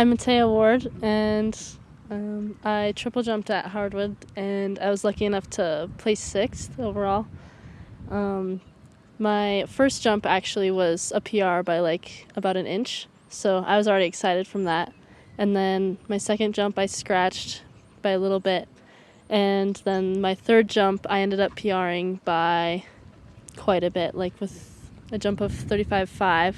I'm Matea Ward, and I triple jumped at Howardwood, and I was lucky enough to place 6th overall. My first jump actually was a PR by like about an inch, so I was already excited from that. And then my second jump I scratched by a little bit, and then my third jump I ended up PRing by quite a bit, like with a jump of 35.5.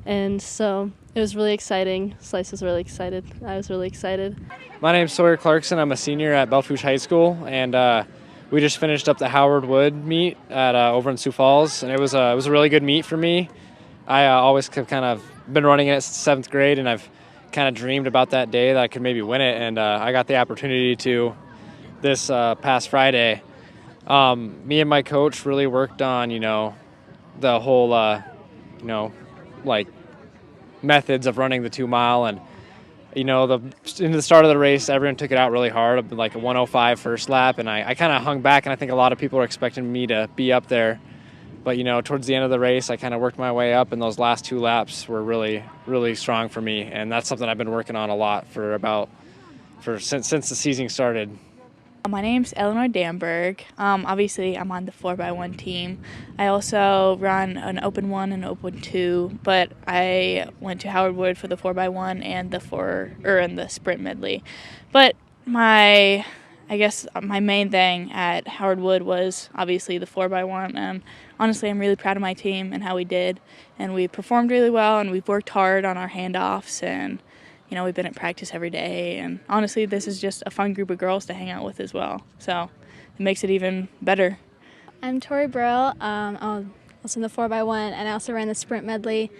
And so it was really exciting. Slice was really excited. I was really excited. My name's Sawyer Clarkson. I'm a senior at Belfouche High School, and we just finished up the Howard Wood meet at over in Sioux Falls, and it was a really good meet for me. I always have kind of been running it since 7th grade, and I've kind of dreamed about that day that I could maybe win it, and I got the opportunity to this past Friday. Me and my coach really worked on, the whole, like methods of running the 2 mile, and in the start of the race, everyone took it out really hard, like a 105 first lap, and I kind of hung back, and I think a lot of people were expecting me to be up there. But, towards the end of the race, I kind of worked my way up, and those last 2 laps were really, really strong for me, and that's something I've been working on a lot since the season started. My name's Eleanor Danberg. Obviously, I'm on the 4x1 team. I also run an open 1 and open 2, but I went to Howard Wood for the 4x1 and the sprint medley. But my main thing at Howard Wood was obviously the 4x1, and honestly, I'm really proud of my team and how we did, and we performed really well, and we've worked hard on our handoffs, and we've been at practice every day, and honestly, this is just a fun group of girls to hang out with as well. So it makes it even better. I'm Tori Brill. I'm also in the 4x1, and I also ran the sprint medley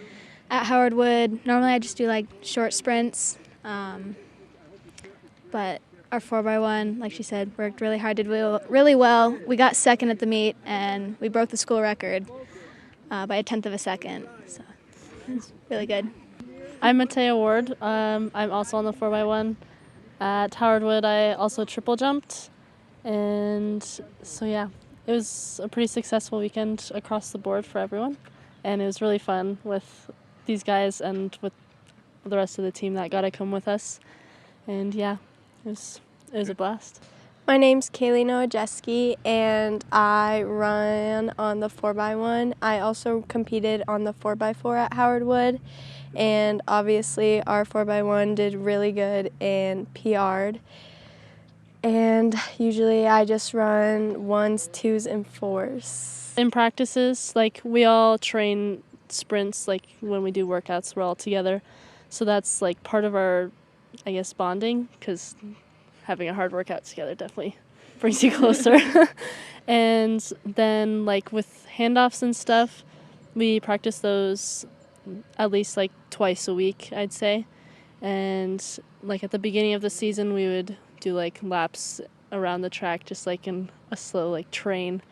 at Howard Wood. Normally, I just do like short sprints, but our 4x1, like she said, worked really hard, did really well. We got second at the meet, and we broke the school record by a 1/10 of a second. So it was really good. I'm Matea Ward. I'm also on the 4x1. At Howard Wood, I also triple jumped. And so, yeah, it was a pretty successful weekend across the board for everyone. And it was really fun with these guys and with the rest of the team that got to come with us. And, yeah, it was a blast. My name's Kaylee Nowajeski, and I run on the 4x1. I also competed on the 4x4 at Howard Wood, and obviously our 4x1 did really good and PR'd. And usually I just run 1s, 2s, and 4s. In practices, like we all train sprints, like when we do workouts, we're all together. So that's like part of our, I guess, bonding, because having a hard workout together definitely brings you closer. And then like with handoffs and stuff, we practice those at least like twice a week, I'd say. And like at the beginning of the season, we would do like laps around the track, just like in a slow like train,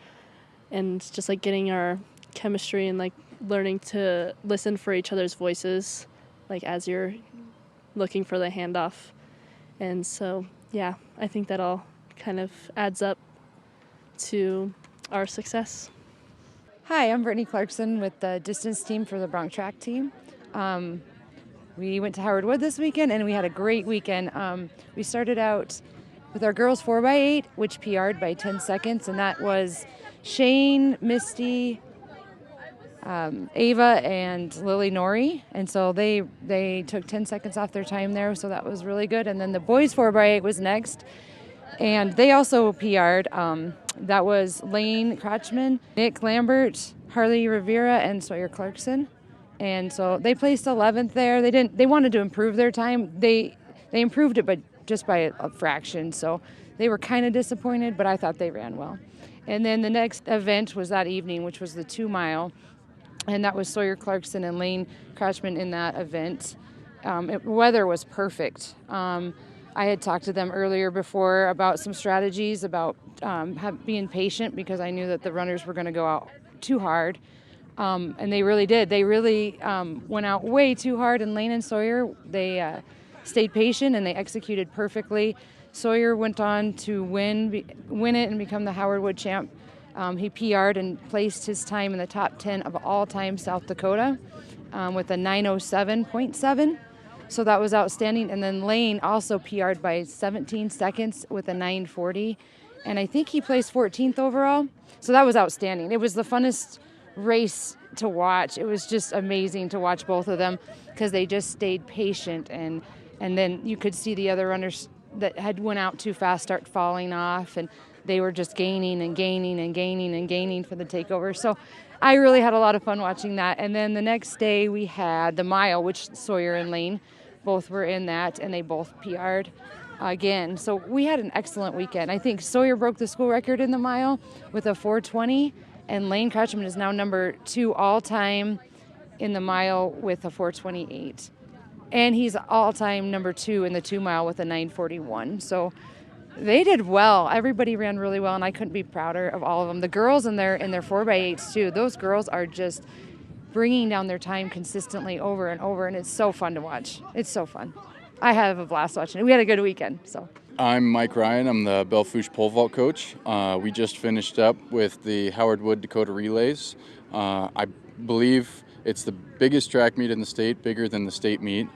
and just like getting our chemistry and like learning to listen for each other's voices, like as you're looking for the handoff. And so, yeah, I think that all kind of adds up to our success. Hi, I'm Brittany Clarkson with the distance team for the Bronc track team. We went to Howard Wood this weekend, and we had a great weekend. We started out with our girls 4x8, which PR'd by 10 seconds, and that was Shane, Misty, Ava, and Lily Nori. And so they took 10 seconds off their time there, so that was really good. And then the boys 4x8 was next, and they also PR'd. That was Lane Crotchman, Nick Lambert, Harley Rivera, and Sawyer Clarkson. And so they placed 11th there. They wanted to improve their time. They improved it, but just by a fraction. So they were kind of disappointed, but I thought they ran well. And then the next event was that evening, which was the 2 mile. And that was Sawyer Clarkson and Lane Crotchman in that event. Weather was perfect. I had talked to them earlier before about some strategies about being patient, because I knew that the runners were going to go out too hard. And they really did. They really went out way too hard. And Lane and Sawyer, they stayed patient and they executed perfectly. Sawyer went on to win it and become the Howard Wood champ. He PR'd and placed his time in the top 10 of all time South Dakota with a 9:07.7. So that was outstanding. And then Lane also PR'd by 17 seconds with a 9:40. And I think he placed 14th overall. So that was outstanding. It was the funnest race to watch. It was just amazing to watch both of them because they just stayed patient. And then you could see the other runners that had went out too fast start falling off. And they were just gaining and gaining and gaining and gaining for the takeover. So I really had a lot of fun watching that. And then the next day we had the mile, which Sawyer and Lane both were in that, and they both PR'd again. So we had an excellent weekend. I think Sawyer broke the school record in the mile with a 4:20, and Lane Crouchman is now number 2 all-time in the mile with a 4:28. And he's all-time number 2 in the 2 mile with a 9:41. So they did well. Everybody ran really well, and I couldn't be prouder of all of them. The girls in their 4x8s too. Those girls are just bringing down their time consistently over and over, and it's so fun to watch. It's so fun. I have a blast watching it. We had a good weekend. So I'm Mike Ryan. I'm the Belle Fourche pole vault coach. We just finished up with the Howard Wood Dakota relays. I believe it's the biggest track meet in the state, bigger than the state meet,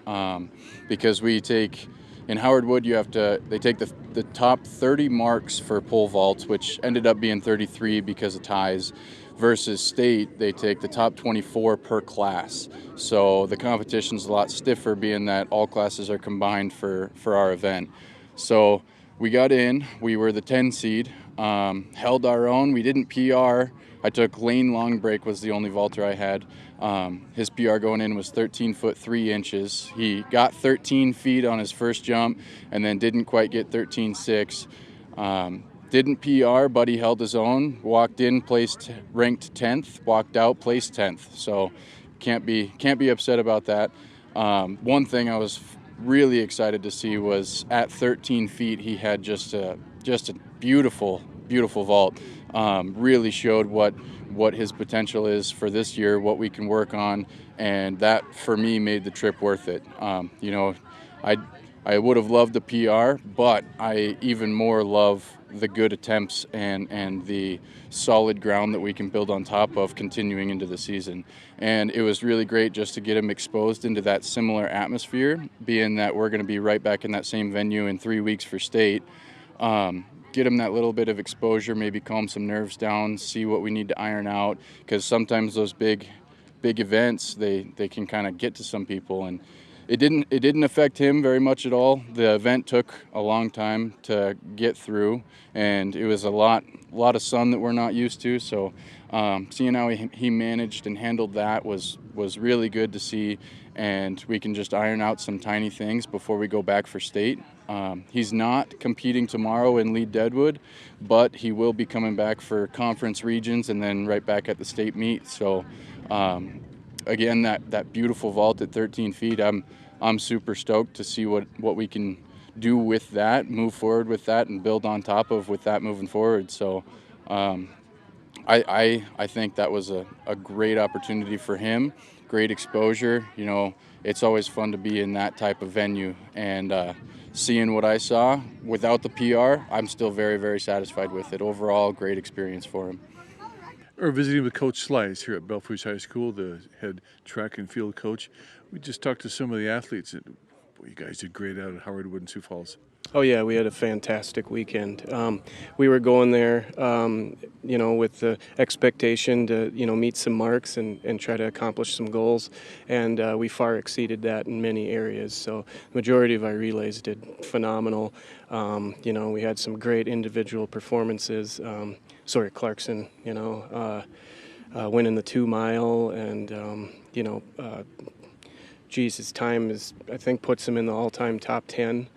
because we take, in Howard Wood, they take the top 30 marks for pole vaults, which ended up being 33 because of ties, versus state, they take the top 24 per class. So the competition's a lot stiffer, being that all classes are combined for our event. So we got in, we were the 10 seed, held our own. We didn't PR. I took Lane Long Break, was the only vaulter I had. His PR going in was 13 foot 3 inches. He got 13 feet on his first jump and then didn't quite get 13.6. Didn't PR, but he held his own. Walked in, ranked 10th. Walked out, placed 10th. So can't be upset about that. One thing I was really excited to see was at 13 feet he had just a beautiful vault. Really showed what his potential is for this year, what we can work on, and that for me made the trip worth it. I would have loved the PR, but I even more love the good attempts and the solid ground that we can build on top of continuing into the season. And it was really great just to get him exposed into that similar atmosphere, being that we're going to be right back in that same venue in 3 weeks for state. Get him that little bit of exposure, maybe calm some nerves down, see what we need to iron out, because sometimes those big events, they can kind of get to some people, and it didn't affect him very much at all. The event took a long time to get through, and it was a lot of sun that we're not used to. So seeing how he managed and handled that was really good to see, and we can just iron out some tiny things before we go back for state. He's not competing tomorrow in Lead Deadwood, but he will be coming back for conference regions and then right back at the state meet. So again, that beautiful vault at 13 feet, I'm super stoked to see what we can do with that, move forward with that, and build on top of with that moving forward. So I think that was a great opportunity for him, great exposure. You know, it's always fun to be in that type of venue, and seeing what I saw without the PR, I'm still very, very satisfied with it. Overall, great experience for him. We're visiting with Coach Slice here at Belle Fourche High School, the head track and field coach. We just talked to some of the athletes. Boy, you guys did great out at Howard Wood and Sioux Falls. Oh yeah, we had a fantastic weekend. We were going there, with the expectation to, meet some marks and try to accomplish some goals, and we far exceeded that in many areas. So the majority of our relays did phenomenal. We had some great individual performances. Sawyer Clarkson, winning the 2 mile, and his time I think puts him in the all-time top 10.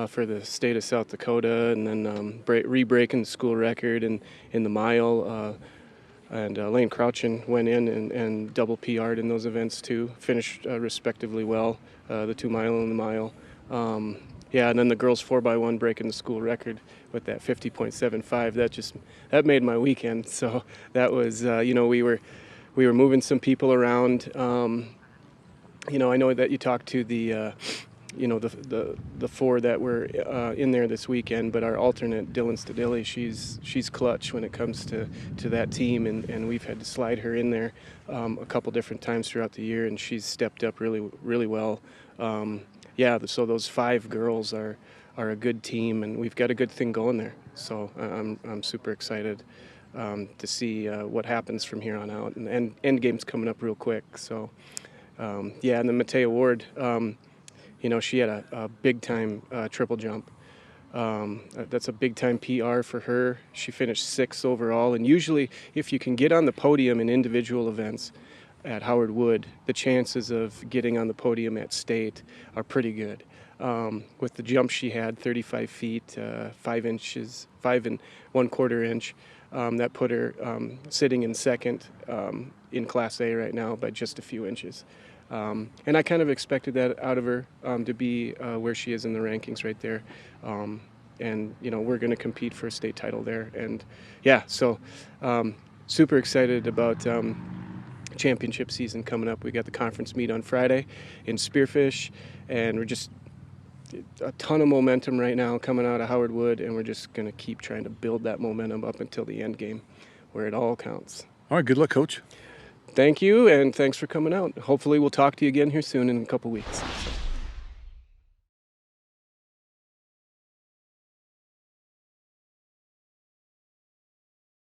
For the state of South Dakota, and then re-breaking the school record in the mile. And Lane Crouchin went in and double PR'd in those events too, finished respectively well, the 2 mile and the mile. And then the girls 4x1 breaking the school record with that 50.75. That made my weekend. So that was, we were moving some people around. I know that you talked to the 4 that were in there this weekend, but our alternate, Dylan Stadilli, she's clutch when it comes to that team, and we've had to slide her in there a couple different times throughout the year, and she's stepped up really, really well. yeah, so those 5 girls are a good team, and we've got a good thing going there. So I'm super excited to see what happens from here on out. And end game's coming up real quick. So yeah, and then Matea Ward, she had a big time triple jump. That's a big time PR for her. She finished 6th overall, and usually if you can get on the podium in individual events at Howard Wood, the chances of getting on the podium at state are pretty good. With the jump she had, 35 feet, 5 inches, 5 1/4 inch, that put her sitting in 2nd in Class A right now by just a few inches. And I kind of expected that out of her, to be where she is in the rankings right there. And, we're going to compete for a state title there. And, yeah, so super excited about championship season coming up. We got the conference meet on Friday in Spearfish, and we're just a ton of momentum right now coming out of Howard Wood, and we're just going to keep trying to build that momentum up until the end game where it all counts. All right, good luck, Coach. Thank you, and thanks for coming out. Hopefully we'll talk to you again here soon in a couple weeks.